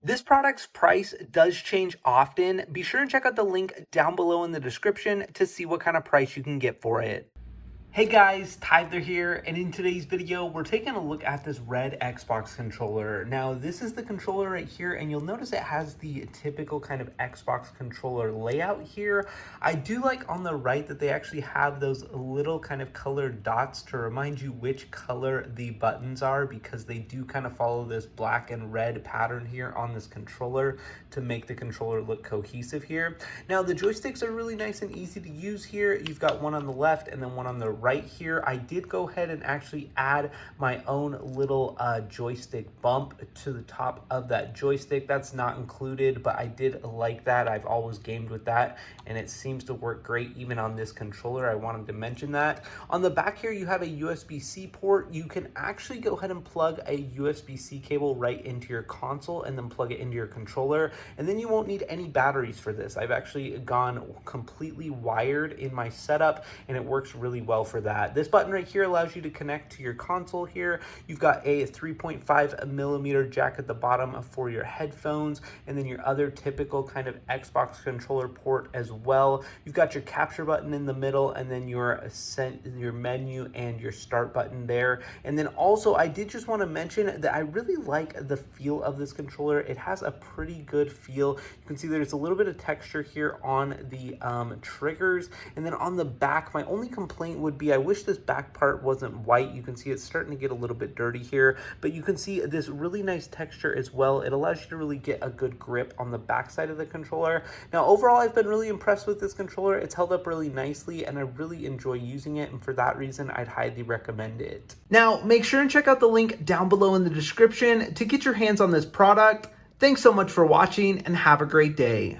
This product's price does change often. Be sure and check out the link down below in the description to see what kind of price you can get for it. Hey guys, Tyler here, and in today's video, we're taking a look at this red Xbox controller. Now, this is the controller right here, and you'll notice it has the typical kind of Xbox controller layout here. I do like on the right that they actually have those little kind of colored dots to remind you which color the buttons are, because they do kind of follow this black and red pattern here on this controller to make the controller look cohesive here. Now, the joysticks are really nice and easy to use here. You've got one on the left and then one on the right here. I did go ahead and actually add my own little joystick bump to the top of that joystick. That's not included, but I did like that. I've always gamed with that, and it seems to work great even on this controller. I wanted to mention that. On the back here, you have a USB-C port. You can actually go ahead and plug a USB-C cable right into your console and then plug it into your controller, and then you won't need any batteries for this. I've actually gone completely wired in my setup, and it works really well for that. This button right here allows you to connect to your console here. You've got a 3.5 millimeter jack at the bottom for your headphones, and then your other typical kind of Xbox controller port as well. You've got your capture button in the middle, and then your menu and your start button there. And then also, I did just want to mention that I really like the feel of this controller. It has a pretty good feel. You can see there's a little bit of texture here on the triggers, and then on the back, my only complaint would be I wish this back part wasn't white. You can see it's starting to get a little bit dirty here, but you can see this really nice texture as well. It allows you to really get a good grip on the back side of the controller. Now, overall, I've been really impressed with this controller. It's held up really nicely, and I really enjoy using it, and for that reason, I'd highly recommend it. Now, make sure and check out the link down below in the description to get your hands on this product. Thanks so much for watching, and have a great day.